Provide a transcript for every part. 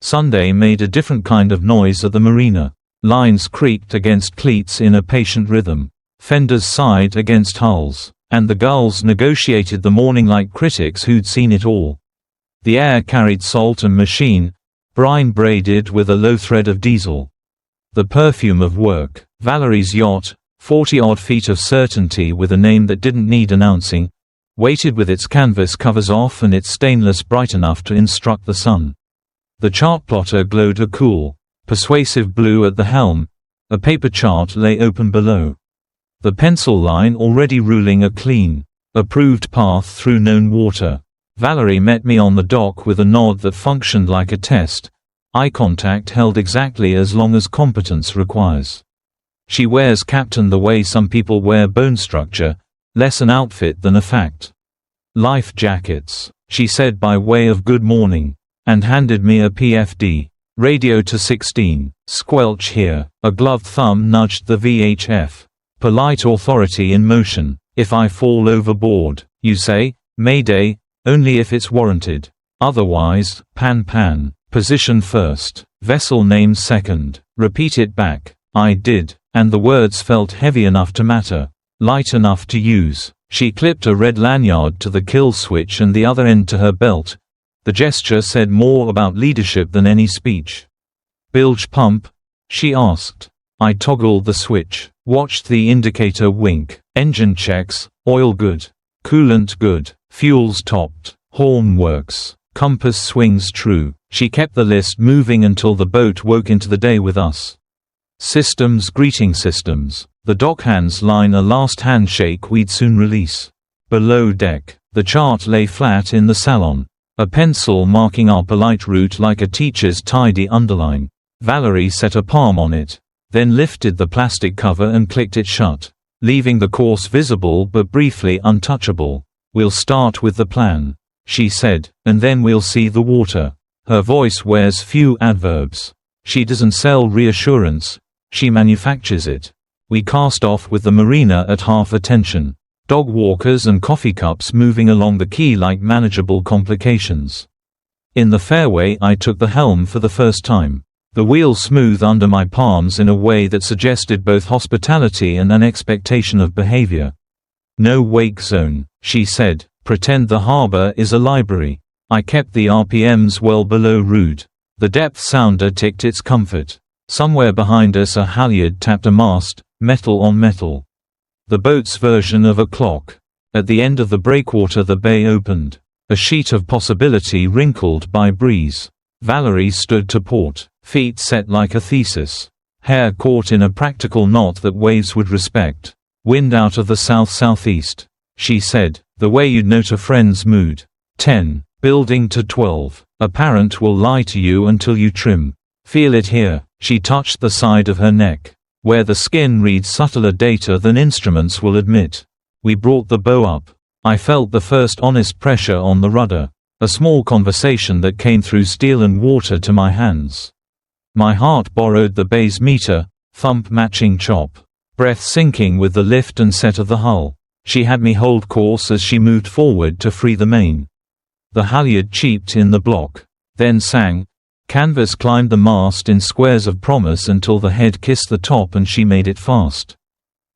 Sunday made a different kind of noise at the marina. Lines creaked against cleats in a patient rhythm. Fenders sighed against hulls. And the gulls negotiated the morning like critics who'd seen it all. The air carried salt and machine, brine braided with a low thread of diesel. The perfume of work. Valerie's yacht, 40-odd feet of certainty with a name that didn't need announcing, waited with its canvas covers off and its stainless bright enough to instruct the sun. The chart plotter glowed a cool, persuasive blue at the helm. A paper chart lay open below. The pencil line already ruling a clean, approved path through known water. Valerie met me on the dock with a nod that functioned like a test, eye contact held exactly as long as competence requires. She wears captain the way some people wear bone structure, less an outfit than a fact. Life jackets, she said by way of good morning, and handed me a PFD. Radio to 16, squelch here. A gloved thumb nudged the VHF. Polite authority in motion. If I fall overboard, you say, Mayday, only if it's warranted. Otherwise, pan. Position first. Vessel name second. Repeat it back. I did, and the words felt heavy enough to matter. Light enough to use. She clipped a red lanyard to the kill switch and the other end to her belt. The gesture said more about leadership than any speech. Bilge pump? She asked. I toggled the switch. Watched the indicator wink. Engine checks, oil good. Coolant good. Fuels topped. Horn works. Compass swings true. She kept the list moving until the boat woke into the day with us. Systems greeting systems. The dockhands line a last handshake we'd soon release. Below deck, the chart lay flat in the salon. A pencil marking our polite route like a teacher's tidy underline. Valerie set a palm on it, then lifted the plastic cover and clicked it shut, leaving the course visible but briefly untouchable. We'll start with the plan, she said, and then we'll see the water. Her voice wears few adverbs. She doesn't sell reassurance, she manufactures it. We cast off with the marina at half attention. Dog walkers and coffee cups moving along the quay like manageable complications. In the fairway I took the helm for the first time. The wheel smooth under my palms in a way that suggested both hospitality and an expectation of behavior. No wake zone, she said. Pretend the harbor is a library. I kept the RPMs well below rude. The depth sounder ticked its comfort. Somewhere behind us a halyard tapped a mast, metal on metal. The boat's version of a clock. At the end of the breakwater the bay opened. A sheet of possibility wrinkled by breeze. Valerie stood to port, feet set like a thesis. Hair caught in a practical knot that waves would respect. Wind out of the south-southeast. She said, the way you'd note a friend's mood. 10. Building to 12. A parent will lie to you until you trim. Feel it here. She touched the side of her neck, where the skin reads subtler data than instruments will admit. We brought the bow up. I felt the first honest pressure on the rudder. A small conversation that came through steel and water to my hands. My heart borrowed the bay's meter, thump matching chop. Breath syncing with the lift and set of the hull. She had me hold course as she moved forward to free the main. The halyard cheeped in the block, then sang. Canvas climbed the mast in squares of promise until the head kissed the top and she made it fast.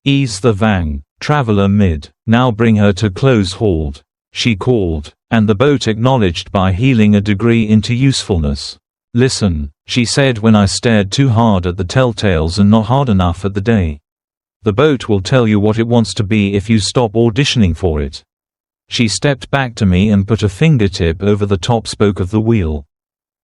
Ease the vang, traveler mid, now bring her to close hauled, she called, and the boat acknowledged by healing a degree into usefulness. Listen, she said when I stared too hard at the telltales and not hard enough at the day. The boat will tell you what it wants to be if you stop auditioning for it. She stepped back to me and put a fingertip over the top spoke of the wheel.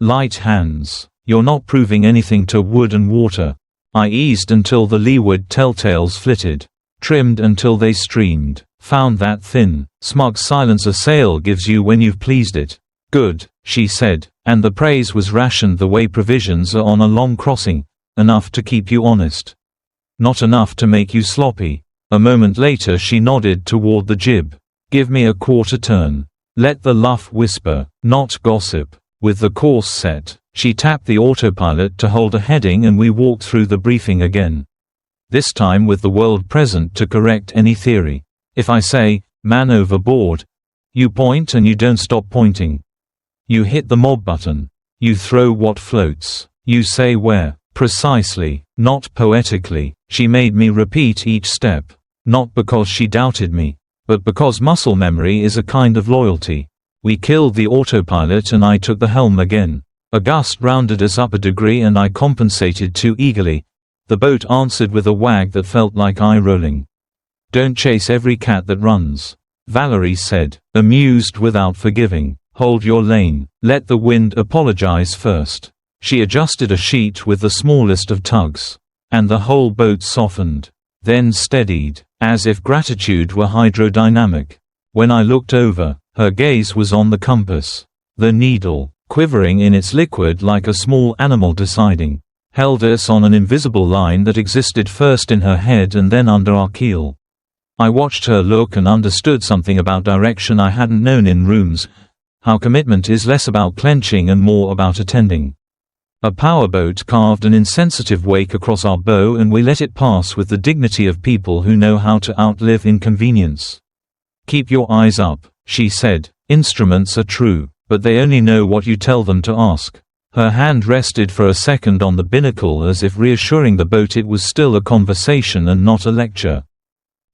Light hands. You're not proving anything to wood and water. I eased until the leeward telltales flitted. Trimmed until they streamed. Found that thin, smug silence a sail gives you when you've pleased it. Good, she said, and the praise was rationed the way provisions are on a long crossing, enough to keep you honest. Not enough to make you sloppy. A moment later she nodded toward the jib. Give me a quarter turn. Let the luff whisper, not gossip. With the course set, she tapped the autopilot to hold a heading and we walked through the briefing again. This time with the world present to correct any theory. If I say, man overboard, you point and you don't stop pointing. You hit the mob button. You throw what floats. You say where. Precisely, not poetically. She made me repeat each step. Not because she doubted me, but because muscle memory is a kind of loyalty. We killed the autopilot and I took the helm again. A gust rounded us up a degree and I compensated too eagerly. The boat answered with a wag that felt like eye-rolling. Don't chase every cat that runs, Valerie said, amused without forgiving. Hold your lane. Let the wind apologize first. She adjusted a sheet with the smallest of tugs. And the whole boat softened. Then steadied, as if gratitude were hydrodynamic. When I looked over, her gaze was on the compass. The needle, quivering in its liquid like a small animal deciding, held us on an invisible line that existed first in her head and then under our keel. I watched her look and understood something about direction I hadn't known in rooms. How commitment is less about clenching and more about attending. A powerboat carved an insensitive wake across our bow and we let it pass with the dignity of people who know how to outlive inconvenience. Keep your eyes up, she said. Instruments are true, but they only know what you tell them to ask. Her hand rested for a second on the binnacle as if reassuring the boat it was still a conversation and not a lecture.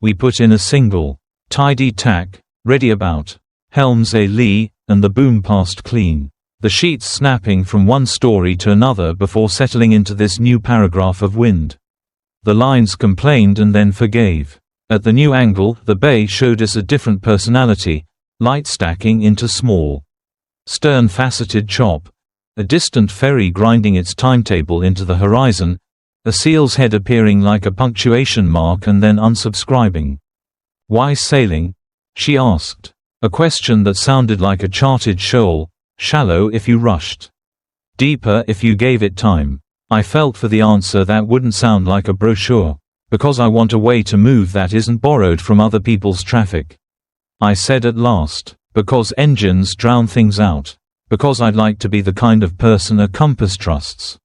We put in a single, tidy tack, ready about. Helms a lee, and the boom passed clean. The sheets snapping from one story to another before settling into this new paragraph of wind. The lines complained and then forgave. At the new angle, the bay showed us a different personality, light stacking into small, stern-faceted chop, a distant ferry grinding its timetable into the horizon, a seal's head appearing like a punctuation mark and then unsubscribing. Why sailing? She asked. A question that sounded like a charted shoal. Shallow if you rushed. Deeper if you gave it time. I felt for the answer that wouldn't sound like a brochure. Because I want a way to move that isn't borrowed from other people's traffic. I said at last. Because engines drown things out. Because I'd like to be the kind of person a compass trusts.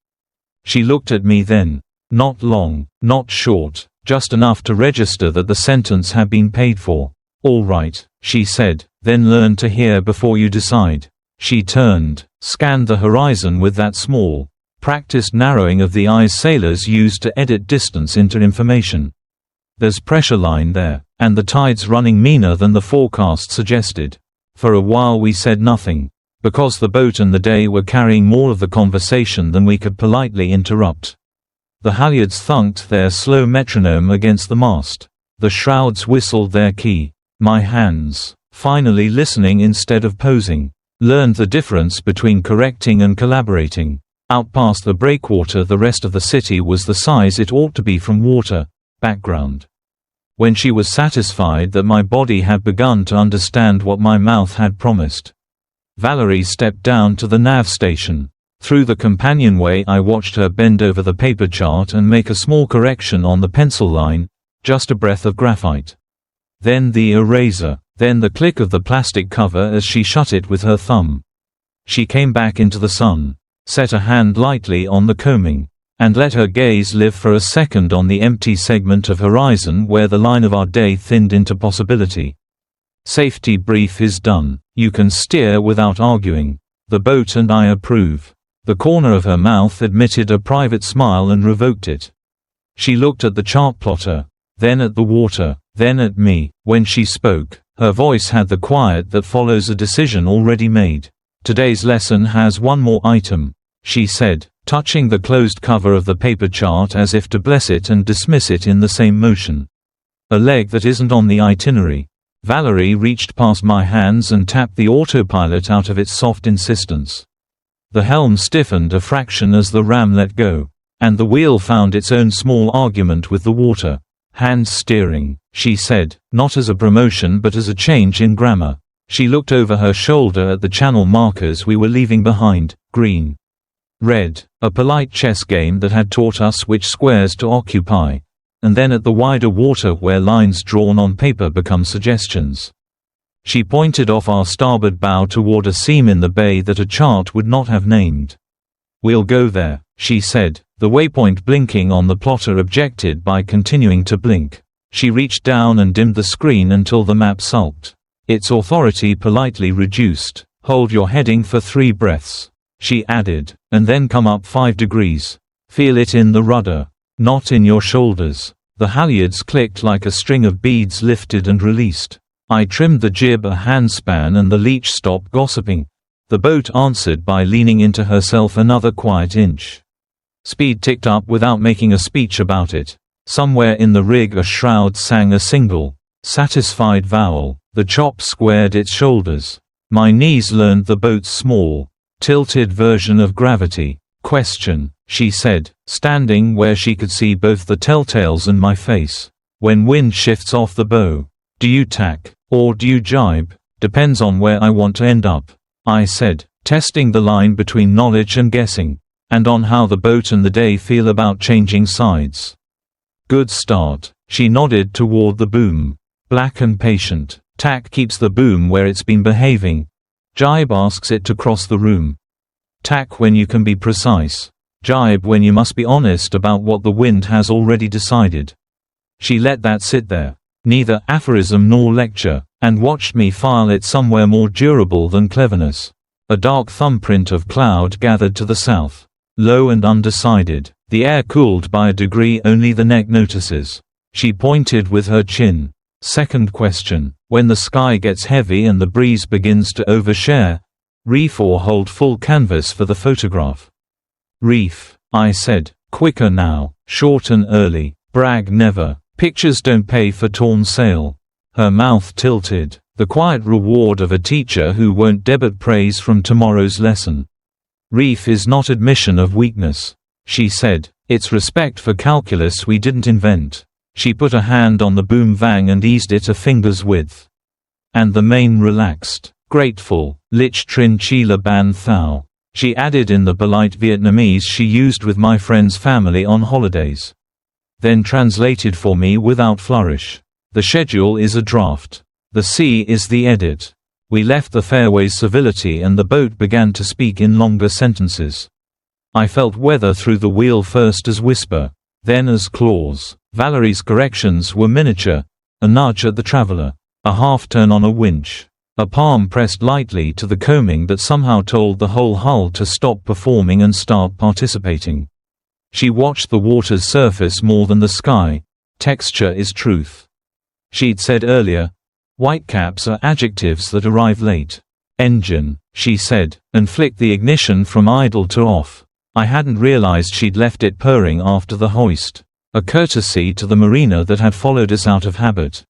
She looked at me then. Not long, not short, just enough to register that the sentence had been paid for. All right, she said, then learn to hear before you decide. She turned, scanned the horizon with that small, practiced narrowing of the eyes sailors use to edit distance into information. There's pressure line there, and the tide's running meaner than the forecast suggested. For a while we said nothing, because the boat and the day were carrying more of the conversation than we could politely interrupt. The halyards thunked their slow metronome against the mast. The shrouds whistled their key. My hands, finally listening instead of posing, learned the difference between correcting and collaborating. Out past the breakwater the rest of the city was the size it ought to be from water. Background. When she was satisfied that my body had begun to understand what my mouth had promised, Valerie stepped down to the nav station. Through the companionway I watched her bend over the paper chart and make a small correction on the pencil line, just a breath of graphite. Then the eraser, then the click of the plastic cover as she shut it with her thumb. She came back into the sun, set a hand lightly on the combing, and let her gaze live for a second on the empty segment of horizon where the line of our day thinned into possibility. Safety brief is done. You can steer without arguing. The boat and I approve. The corner of her mouth admitted a private smile and revoked it. She looked at the chart plotter, then at the water, then at me. When she spoke, her voice had the quiet that follows a decision already made. Today's lesson has one more item, she said, touching the closed cover of the paper chart as if to bless it and dismiss it in the same motion. A leg that isn't on the itinerary. Valerie reached past my hands and tapped the autopilot out of its soft insistence. The helm stiffened a fraction as the ram let go, and the wheel found its own small argument with the water. Hand steering, she said, not as a promotion but as a change in grammar. She looked over her shoulder at the channel markers we were leaving behind, green, red, a polite chess game that had taught us which squares to occupy, and then at the wider water where lines drawn on paper become suggestions. She pointed off our starboard bow toward a seam in the bay that a chart would not have named. We'll go there, she said, the waypoint blinking on the plotter objected by continuing to blink. She reached down and dimmed the screen until the map sulked. Its authority politely reduced. Hold your heading for 3 breaths. she added, and then come up 5 degrees. Feel it in the rudder. Not in your shoulders. The halyards clicked like a string of beads lifted and released. I trimmed the jib a handspan and the leech stopped gossiping. The boat answered by leaning into herself another quiet inch. Speed ticked up without making a speech about it. Somewhere in the rig a shroud sang a single, satisfied vowel. The chop squared its shoulders. My knees learned the boat's small, tilted version of gravity. Question, she said, standing where she could see both the telltales and my face. When wind shifts off the bow, do you tack, or do you gybe? Depends on where I want to end up, I said, testing the line between knowledge and guessing, and on how the boat and the day feel about changing sides. Good start. She nodded toward the boom. Black and patient. Tack keeps the boom where it's been behaving. Gybe asks it to cross the room. Tack when you can be precise. Gybe when you must be honest about what the wind has already decided. She let that sit there, neither aphorism nor lecture, and watched me file it somewhere more durable than cleverness. A dark thumbprint of cloud gathered to the south, low and undecided. The air cooled by a degree only the neck notices. She pointed with her chin. Second question, when the sky gets heavy and the breeze begins to overshare, reef or hold full canvas for the photograph? Reef, I said, quicker now, short and early, brag never, pictures don't pay for torn sail. Her mouth tilted, the quiet reward of a teacher who won't debit praise from tomorrow's lesson. Reef is not admission of weakness, she said, it's respect for calculus we didn't invent. She put a hand on the boom vang and eased it a finger's width. And the main relaxed. Grateful, lich trin chila ban thao. She added in the polite Vietnamese she used with my friend's family on holidays. Then translated for me without flourish. The schedule is a draft. The sea is the edit. We left the fairway's civility and the boat began to speak in longer sentences. I felt weather through the wheel first as whisper, then as clause. Valerie's corrections were miniature, a nudge at the traveler, a half-turn on a winch, a palm pressed lightly to the coaming that somehow told the whole hull to stop performing and start participating. She watched the water's surface more than the sky. Texture is truth. She'd said earlier, whitecaps are adjectives that arrive late. Engine, she said, and flicked the ignition from idle to off. I hadn't realized she'd left it purring after the hoist. A courtesy to the marina that had followed us out of habit.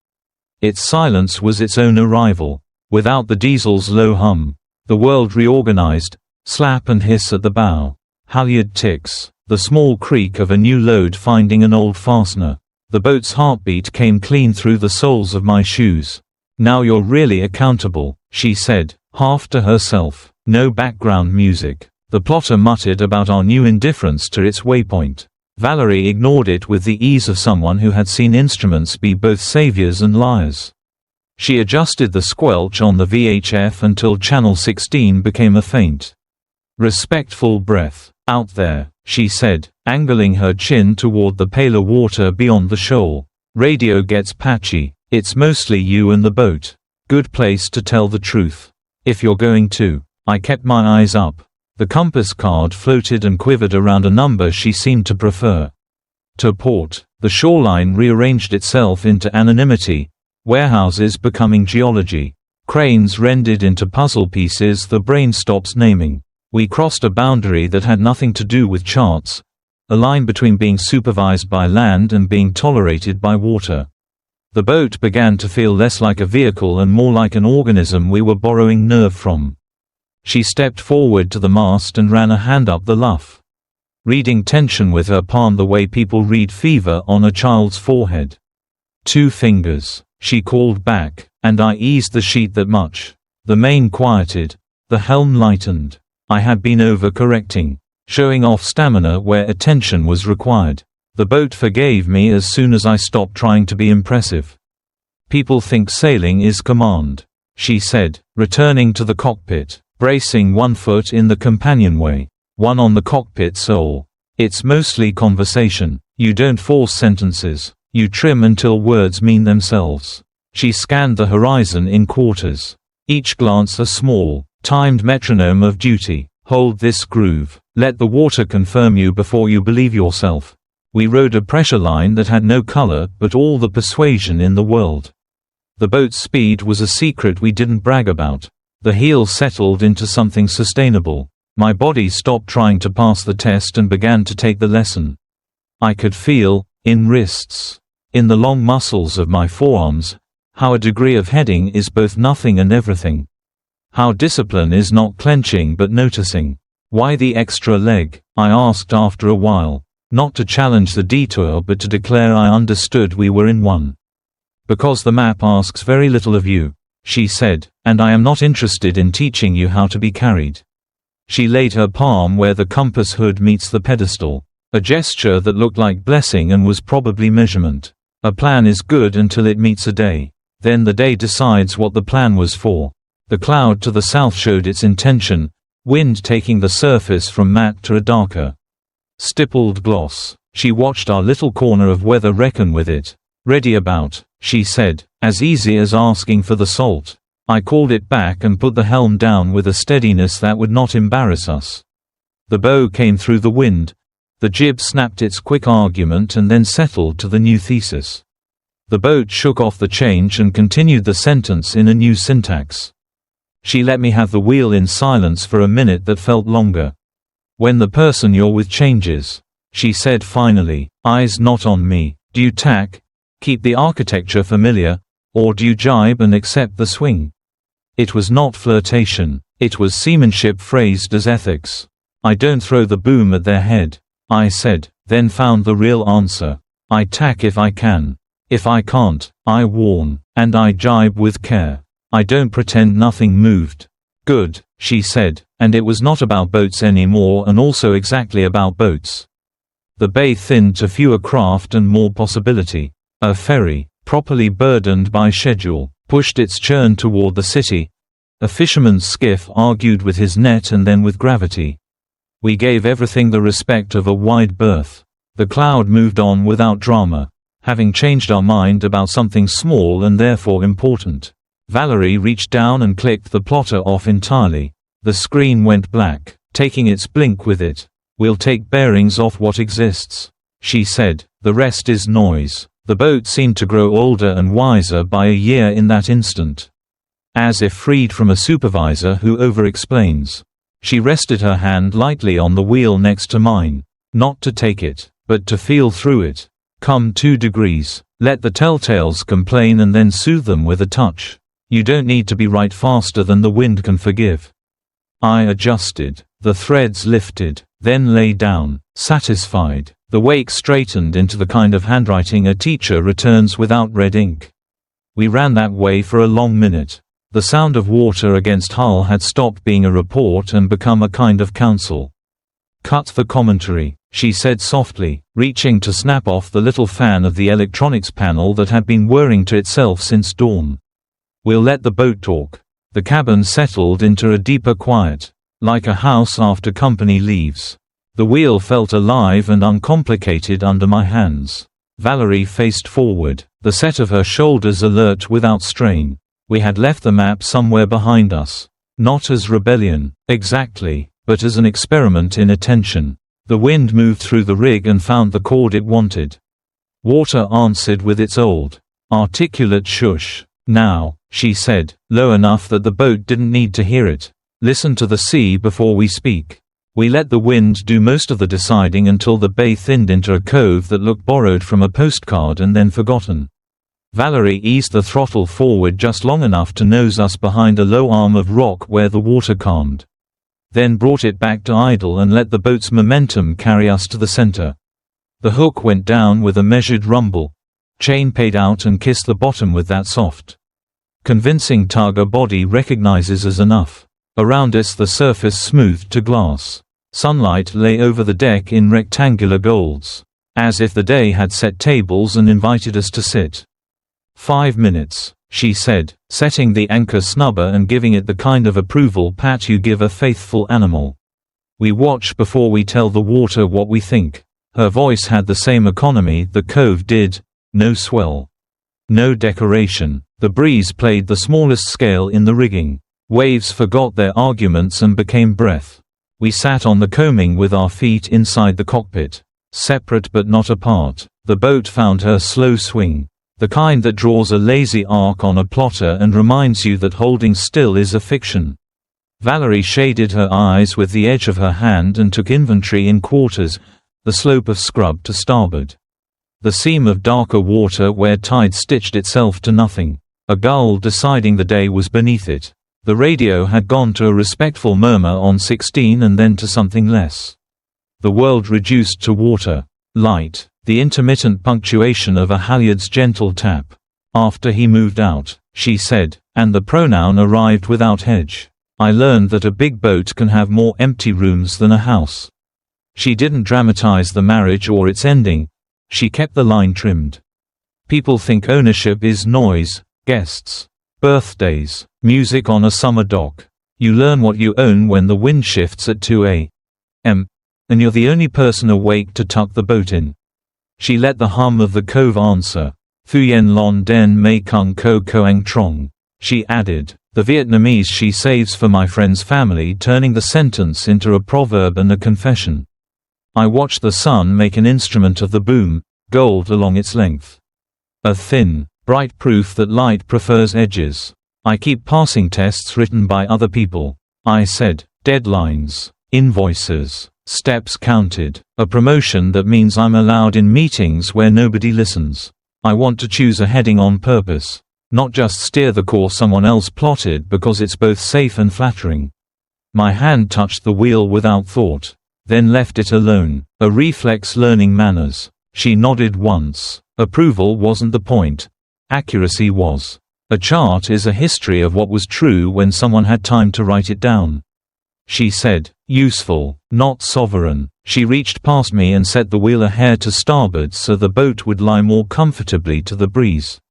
Its silence was its own arrival. Without the diesel's low hum, the world reorganized, slap and hiss at the bow. Halyard ticks, the small creak of a new load finding an old fastener. The boat's heartbeat came clean through the soles of my shoes. Now you're really accountable, she said, half to herself. No background music. The plotter muttered about our new indifference to its waypoint. Valerie ignored it with the ease of someone who had seen instruments be both saviors and liars. She adjusted the squelch on the VHF until channel 16 became a faint, respectful breath. Out there, she said, angling her chin toward the paler water beyond the shoal. Radio gets patchy. It's mostly you and the boat. Good place to tell the truth. If you're going to. I kept my eyes up. The compass card floated and quivered around a number she seemed to prefer. To port, the shoreline rearranged itself into anonymity, warehouses becoming geology, cranes rendered into puzzle pieces the brain stops naming. We crossed a boundary that had nothing to do with charts, a line between being supervised by land and being tolerated by water. The boat began to feel less like a vehicle and more like an organism we were borrowing nerve from. She stepped forward to the mast and ran a hand up the luff, reading tension with her palm the way people read fever on a child's forehead. 2 fingers, she called back, and I eased the sheet that much. The main quieted. The helm lightened. I had been over-correcting, showing off stamina where attention was required. The boat forgave me as soon as I stopped trying to be impressive. People think sailing is command, she said, returning to the cockpit. Bracing one foot in the companionway, one on the cockpit sole. It's mostly conversation. You don't force sentences. You trim until words mean themselves. She scanned the horizon in quarters. Each glance a small, timed metronome of duty. Hold this groove. Let the water confirm you before you believe yourself. We rode a pressure line that had no color but all the persuasion in the world. The boat's speed was a secret we didn't brag about. The heel settled into something sustainable. My body stopped trying to pass the test and began to take the lesson. I could feel, in wrists, in the long muscles of my forearms, how a degree of heading is both nothing and everything. How discipline is not clenching but noticing. Why the extra leg? I asked after a while. Not to challenge the detour but to declare I understood we were in one. Because the map asks very little of you, she said, and I am not interested in teaching you how to be carried. She laid her palm where the compass hood meets the pedestal, a gesture that looked like blessing and was probably measurement. A plan is good until it meets a day. Then the day decides what the plan was for. The cloud to the south showed its intention, wind taking the surface from matte to a darker, stippled gloss. She watched our little corner of weather reckon with it. Ready about, she said, as easy as asking for the salt. I called it back and put the helm down with a steadiness that would not embarrass us. The bow came through the wind. The jib snapped its quick argument and then settled to the new thesis. The boat shook off the change and continued the sentence in a new syntax. She let me have the wheel in silence for a minute that felt longer. When the person you're with changes, she said finally, eyes not on me, do you tack, keep the architecture familiar, or do you gybe and accept the swing? It was not flirtation, it was seamanship phrased as ethics. I don't throw the boom at their head, I said, then found the real answer. I tack if I can. If I can't, I warn, and I gybe with care. I don't pretend nothing moved. Good, she said, and it was not about boats anymore and also exactly about boats. The bay thinned to fewer craft and more possibility. A ferry, properly burdened by schedule, pushed its churn toward the city. A fisherman's skiff argued with his net and then with gravity. We gave everything the respect of a wide berth. The cloud moved on without drama, having changed our mind about something small and therefore important. Valerie reached down and clicked the plotter off entirely. The screen went black, taking its blink with it. We'll take bearings off what exists, she said, the rest is noise. The boat seemed to grow older and wiser by a year in that instant. As if freed from a supervisor who over-explains. She rested her hand lightly on the wheel next to mine. Not to take it, but to feel through it. Come 2 degrees. Let the telltales complain and then soothe them with a touch. You don't need to be right faster than the wind can forgive. I adjusted. The threads lifted, then lay down, satisfied. The wake straightened into the kind of handwriting a teacher returns without red ink. We ran that way for a long minute. The sound of water against hull had stopped being a report and become a kind of counsel. Cut the commentary, she said softly, reaching to snap off the little fan of the electronics panel that had been whirring to itself since dawn. We'll let the boat talk. The cabin settled into a deeper quiet, like a house after company leaves. The wheel felt alive and uncomplicated under my hands. Valerie faced forward, the set of her shoulders alert without strain. We had left the map somewhere behind us. Not as rebellion, exactly, but as an experiment in attention. The wind moved through the rig and found the chord it wanted. Water answered with its old, articulate shush. Now, she said, low enough that the boat didn't need to hear it. Listen to the sea before we speak. We let the wind do most of the deciding until the bay thinned into a cove that looked borrowed from a postcard and then forgotten. Valerie eased the throttle forward just long enough to nose us behind a low arm of rock where the water calmed. Then brought it back to idle and let the boat's momentum carry us to the center. The hook went down with a measured rumble. Chain paid out and kissed the bottom with that soft, convincing tug a body recognizes as enough. Around us the surface smoothed to glass. Sunlight lay over the deck in rectangular golds, as if the day had set tables and invited us to sit. 5 minutes, she said, setting the anchor snubber and giving it the kind of approval pat you give a faithful animal. We watch before we tell the water what we think. Her voice had the same economy the cove did. No swell. No decoration. The breeze played the smallest scale in the rigging. Waves forgot their arguments and became breath. We sat on the coaming with our feet inside the cockpit, separate but not apart. The boat found her slow swing, the kind that draws a lazy arc on a plotter and reminds you that holding still is a fiction. Valerie shaded her eyes with the edge of her hand and took inventory in quarters, the slope of scrub to starboard, the seam of darker water where tide stitched itself to nothing, a gull deciding the day was beneath it. The radio had gone to a respectful murmur on 16 and then to something less. The world reduced to water, light, the intermittent punctuation of a halyard's gentle tap. After he moved out, she said, and the pronoun arrived without hedge. I learned that a big boat can have more empty rooms than a house. She didn't dramatize the marriage or its ending. She kept the line trimmed. People think ownership is noise, guests, birthdays, music on a summer dock. You learn what you own when the wind shifts at 2 a.m. and you're the only person awake to tuck the boat in. She let the hum of the cove answer. Thuyen Lon Den Mei Kung Ko Koang Trong. She added, the Vietnamese she saves for my friend's family, turning the sentence into a proverb and a confession. I watched the sun make an instrument of the boom, gold along its length. A thin, bright proof that light prefers edges. I keep passing tests written by other people. I said, deadlines, invoices, steps counted, a promotion that means I'm allowed in meetings where nobody listens. I want to choose a heading on purpose, not just steer the course someone else plotted because it's both safe and flattering. My hand touched the wheel without thought, then left it alone, a reflex learning manners. She nodded once. Approval wasn't the point. Accuracy was. A chart is a history of what was true when someone had time to write it down. She said, useful, not sovereign. She reached past me and set the wheel a hair to starboard so the boat would lie more comfortably to the breeze.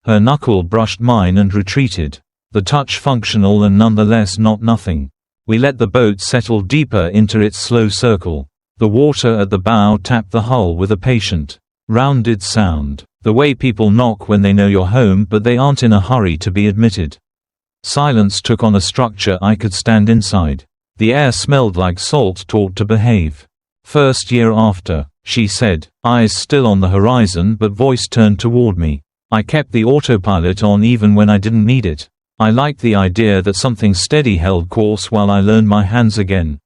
Her knuckle brushed mine and retreated, the touch functional and nonetheless not nothing. We let the boat settle deeper into its slow circle. The water at the bow tapped the hull with a patient, rounded sound, the way people knock when they know you're home but they aren't in a hurry to be admitted. Silence took on a structure I could stand inside. The air smelled like salt taught to behave. First year after, she said, eyes still on the horizon but voice turned toward me. I kept the autopilot on even when I didn't need it. I liked the idea that something steady held course while I learned my hands again.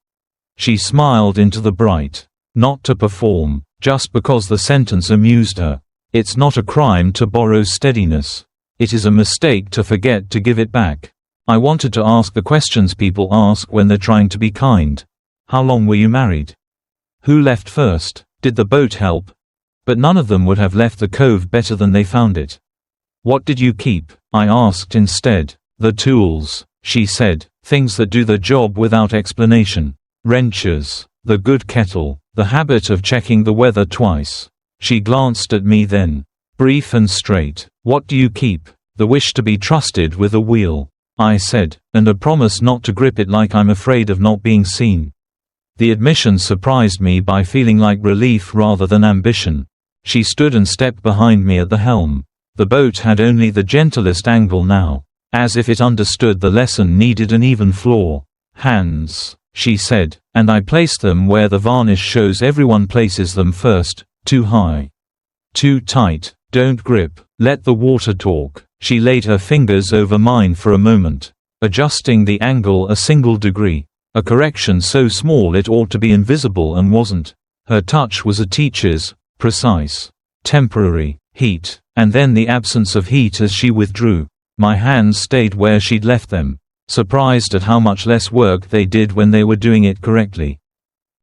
She smiled into the bright. Not to perform, just because the sentence amused her. It's not a crime to borrow steadiness. It is a mistake to forget to give it back. I wanted to ask the questions people ask when they're trying to be kind. How long were you married? Who left first? Did the boat help? But none of them would have left the cove better than they found it. What did you keep? I asked instead. The tools, she said, things that do the job without explanation. Wrenches, the good kettle, the habit of checking the weather twice. She glanced at me then. Brief and straight. What do you keep? The wish to be trusted with a wheel, I said, and a promise not to grip it like I'm afraid of not being seen. The admission surprised me by feeling like relief rather than ambition. She stood and stepped behind me at the helm. The boat had only the gentlest angle now. As if it understood the lesson needed an even floor. Hands, she said, and I placed them where the varnish shows everyone places them first, too high. Too tight, don't grip, let the water talk. She laid her fingers over mine for a moment, adjusting the angle a single degree, a correction so small it ought to be invisible and wasn't. Her touch was a teacher's, precise, temporary, heat, and then the absence of heat as she withdrew. My hands stayed where she'd left them, surprised at how much less work they did when they were doing it correctly.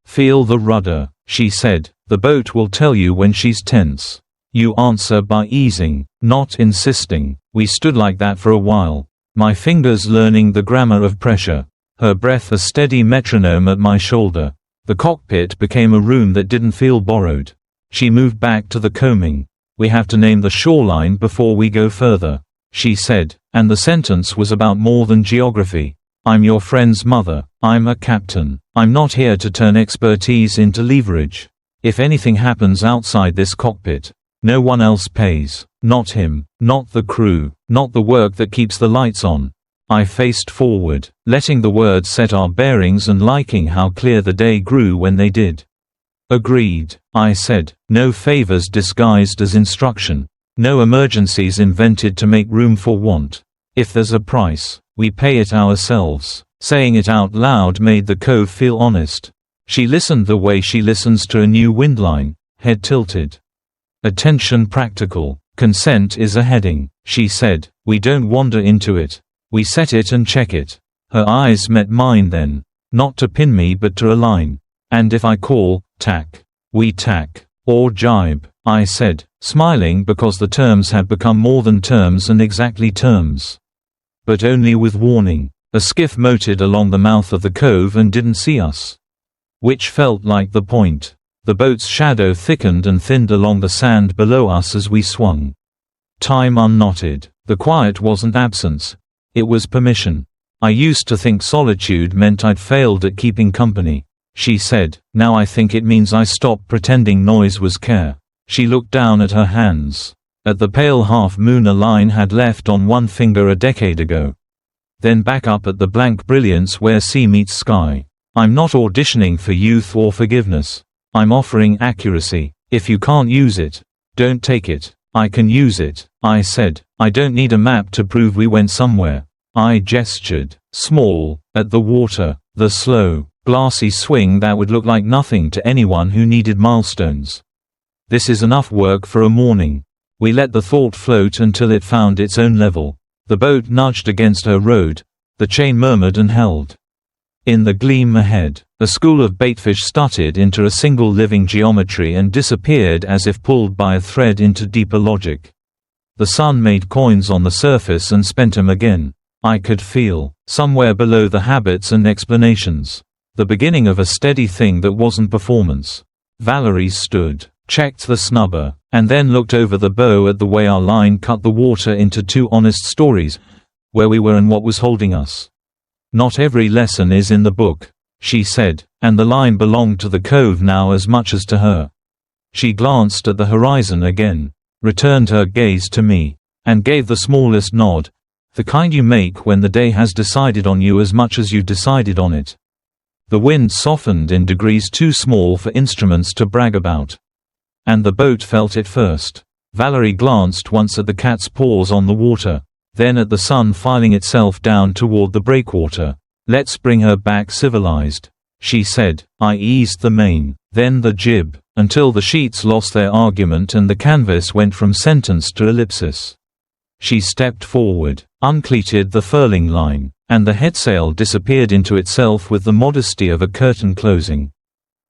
Feel the rudder, she said, the boat will tell you when she's tense. You answer by easing, not insisting. We stood like that for a while, my fingers learning the grammar of pressure, her breath a steady metronome at my shoulder. The cockpit became a room that didn't feel borrowed. She moved back to the coaming. We have to name the shoreline before we go further, she said, and the sentence was about more than geography. I'm your friend's mother. I'm a captain. I'm not here to turn expertise into leverage. If anything happens outside this cockpit, no one else pays. Not him, not the crew, not the work that keeps the lights on. I faced forward, letting the words set our bearings and liking how clear the day grew when they did. Agreed, I said. No favors disguised as instruction. No emergencies invented to make room for want. If there's a price, we pay it ourselves. Saying it out loud made the cove feel honest. She listened the way she listens to a new windline, head tilted. Attention practical. Consent is a heading, she said. We don't wander into it. We set it and check it. Her eyes met mine then. Not to pin me but to align. And if I call, tack. We tack. Or gybe, I said, smiling because the terms had become more than terms and exactly terms. But only with warning. A skiff motored along the mouth of the cove and didn't see us. Which felt like the point. The boat's shadow thickened and thinned along the sand below us as we swung. Time unknotted. The quiet wasn't absence. It was permission. I used to think solitude meant I'd failed at keeping company, she said. Now I think it means I stopped pretending noise was care. She looked down at her hands. At the pale half-moon a line had left on one finger a decade ago. Then back up at the blank brilliance where sea meets sky. I'm not auditioning for youth or forgiveness. I'm offering accuracy. If you can't use it, don't take it. I can use it, I said. I don't need a map to prove we went somewhere. I gestured, small, at the water, the slow, glassy swing that would look like nothing to anyone who needed milestones. This is enough work for a morning. We let the thought float until it found its own level. The boat nudged against her road. The chain murmured and held. In the gleam ahead, a school of baitfish stuttered into a single living geometry and disappeared as if pulled by a thread into deeper logic. The sun made coins on the surface and spent them again. I could feel, somewhere below the habits and explanations, the beginning of a steady thing that wasn't performance. Valerie stood, checked the snubber, and then looked over the bow at the way our line cut the water into two honest stories, where we were and what was holding us. Not every lesson is in the book, she said, and the line belonged to the cove now as much as to her. She glanced at the horizon again, returned her gaze to me, and gave the smallest nod, the kind you make when the day has decided on you as much as you decided on it. The wind softened in degrees too small for instruments to brag about. And the boat felt it first. Valerie glanced once at the cat's paws on the water, then at the sun filing itself down toward the breakwater. Let's bring her back civilized, she said. I eased the main, then the jib, until the sheets lost their argument and the canvas went from sentence to ellipsis. She stepped forward, uncleated the furling line, and the headsail disappeared into itself with the modesty of a curtain closing.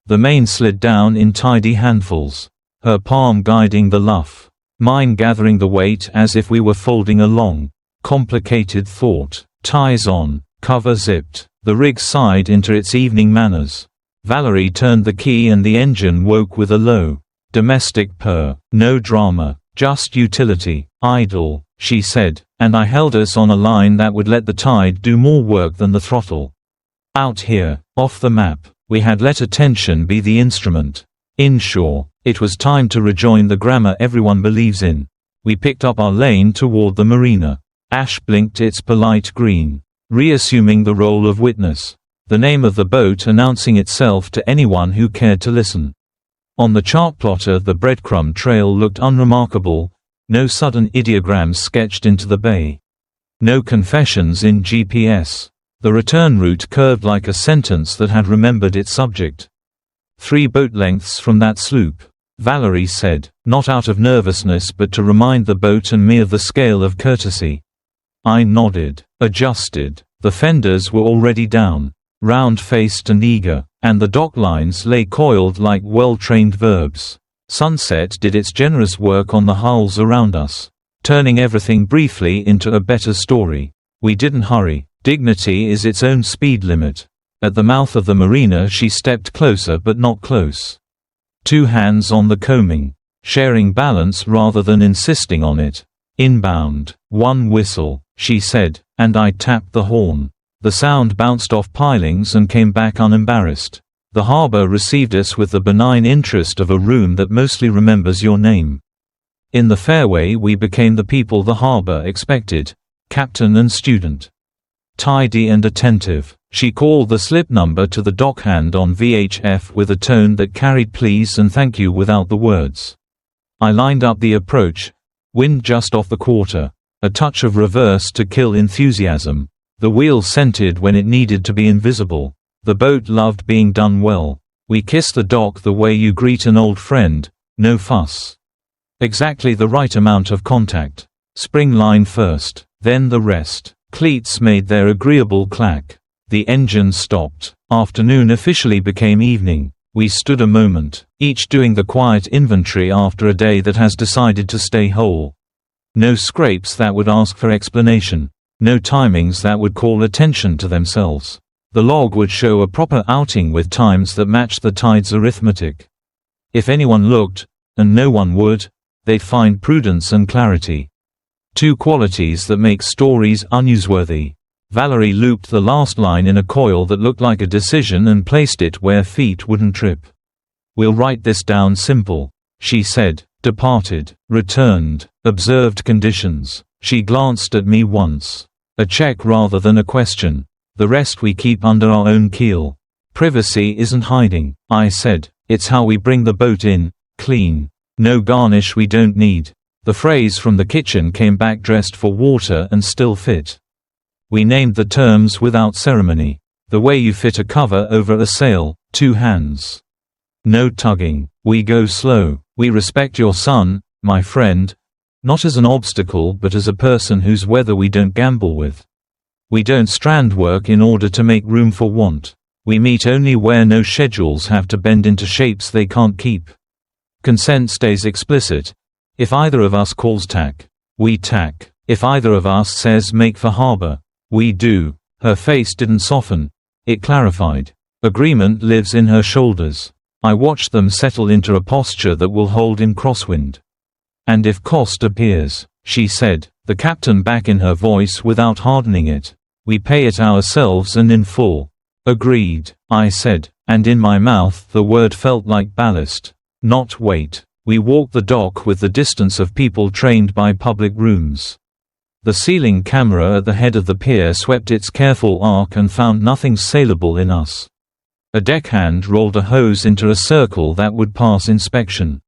The main slid down in tidy handfuls, her palm guiding the luff, mine gathering the weight as if we were folding a long, complicated thought. Ties on, cover zipped, the rig sighed into its evening manners. Valerie turned the key and the engine woke with a low, domestic purr. No drama, just utility. Idle, she said, and I held us on a line that would let the tide do more work than the throttle. Out here, off the map, we had let attention be the instrument. Inshore, it was time to rejoin the grammar everyone believes in. We picked up our lane toward the marina. Ash blinked its polite green, reassuming the role of witness, the name of the boat announcing itself to anyone who cared to listen. On the chart plotter the breadcrumb trail looked unremarkable, no sudden ideograms sketched into the bay. No confessions in GPS. The return route curved like a sentence that had remembered its subject. 3 boat lengths from that sloop, Valerie said, not out of nervousness but to remind the boat and me of the scale of courtesy. I nodded, adjusted. The fenders were already down, round-faced and eager, and the dock lines lay coiled like well-trained verbs. Sunset did its generous work on the hulls around us, turning everything briefly into a better story. We didn't hurry. Dignity is its own speed limit. At the mouth of the marina she stepped closer but not close. 2 hands on the coaming, sharing balance rather than insisting on it. Inbound, 1 whistle, she said, and I tapped the horn. The sound bounced off pilings and came back unembarrassed. The harbor received us with the benign interest of a room that mostly remembers your name. In the fairway we became the people the harbor expected, captain and student. tidy and attentive. She called the slip number to the dockhand on VHF with a tone that carried please and thank you without the words. I lined up the approach. Wind just off the quarter. A touch of reverse to kill enthusiasm. The wheel scented when it needed to be invisible. The boat loved being done well. We kissed the dock the way you greet an old friend, no fuss. Exactly the right amount of contact. Spring line first, then the rest. Cleats made their agreeable clack. The engine stopped. Afternoon officially became evening. We stood a moment, each doing the quiet inventory after a day that has decided to stay whole. No scrapes that would ask for explanation. No timings that would call attention to themselves. The log would show a proper outing with times that matched the tide's arithmetic. If anyone looked, and no one would, they'd find prudence and clarity. Two qualities that make stories unnewsworthy. Valerie looped the last line in a coil that looked like a decision and placed it where feet wouldn't trip. We'll write this down simple, she said, departed, returned, observed conditions. She glanced at me once. A check rather than a question. The rest we keep under our own keel. Privacy isn't hiding, I said. It's how we bring the boat in, clean. No garnish we don't need. The phrase from the kitchen came back dressed for water and still fit. We named the terms without ceremony. The way you fit a cover over a sail, 2 hands. No tugging. We go slow. We respect your son, my friend. Not as an obstacle but as a person whose weather we don't gamble with. We don't strand work in order to make room for want. We meet only where no schedules have to bend into shapes they can't keep. Consent stays explicit. If either of us calls tack, we tack. If either of us says make for harbor, we do. Her face didn't soften. It clarified. Agreement lives in her shoulders. I watched them settle into a posture that will hold in crosswind. And if cost appears, she said, the captain back in her voice without hardening it, we pay it ourselves and in full. Agreed, I said, and in my mouth the word felt like ballast, not weight. We walked the dock with the distance of people trained by public rooms. The ceiling camera at the head of the pier swept its careful arc and found nothing saleable in us. A deckhand rolled a hose into a circle that would pass inspection.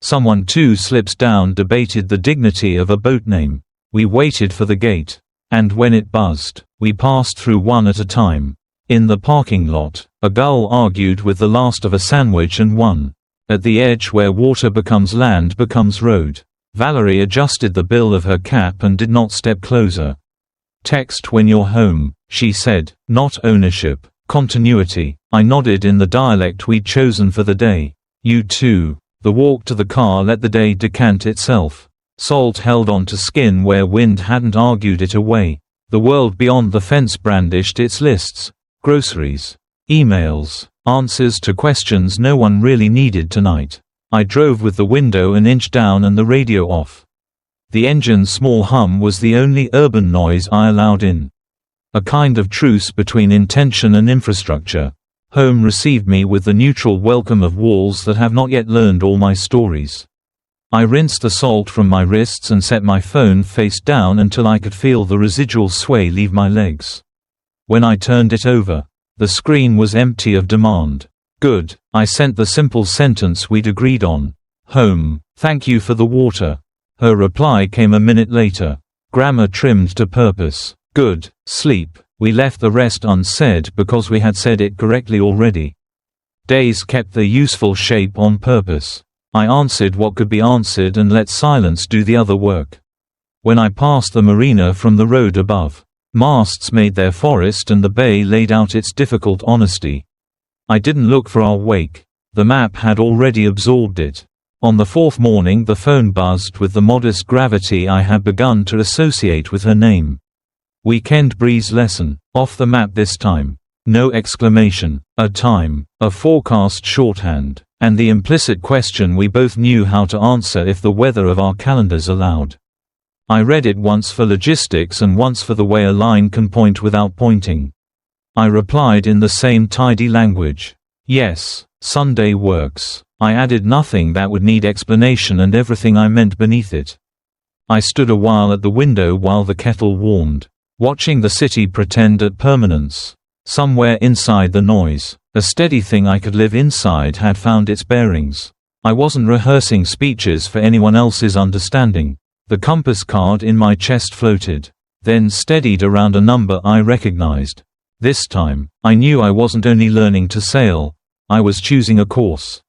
Someone 2 slips down debated the dignity of a boat name. We waited for the gate. And when it buzzed, we passed through one at a time. In the parking lot, a gull argued with the last of a sandwich and won. At the edge where water becomes land becomes road. Valerie adjusted the bill of her cap and did not step closer. Text when you're home, she said, not ownership, continuity. I nodded in the dialect we'd chosen for the day. You too. The walk to the car let the day decant itself. Salt held on to skin where wind hadn't argued it away. The world beyond the fence brandished its lists. Groceries. Emails. Answers to questions no one really needed tonight. I drove with the window an inch down and the radio off. The engine's small hum was the only urban noise I allowed in. A kind of truce between intention and infrastructure. Home received me with the neutral welcome of walls that have not yet learned all my stories. I rinsed the salt from my wrists and set my phone face down until I could feel the residual sway leave my legs. When I turned it over, the screen was empty of demand. Good. I sent the simple sentence we'd agreed on. Home. Thank you for the water. Her reply came a minute later. Grammar trimmed to purpose. Good. Sleep. We left the rest unsaid because we had said it correctly already. Days kept their useful shape on purpose. I answered what could be answered and let silence do the other work. When I passed the marina from the road above, masts made their forest and the bay laid out its difficult honesty. I didn't look for our wake. The map had already absorbed it. On the 4th morning the phone buzzed with the modest gravity I had begun to associate with her name. Weekend breeze lesson. Off the map this time. No exclamation. A time. A forecast shorthand. And the implicit question we both knew how to answer if the weather of our calendars allowed. I read it once for logistics and once for the way a line can point without pointing. I replied in the same tidy language. Yes, Sunday works. I added nothing that would need explanation and everything I meant beneath it. I stood a while at the window while the kettle warmed. Watching the city pretend at permanence. Somewhere inside the noise, a steady thing I could live inside had found its bearings. I wasn't rehearsing speeches for anyone else's understanding. The compass card in my chest floated, then steadied around a number I recognized. This time, I knew I wasn't only learning to sail, I was choosing a course.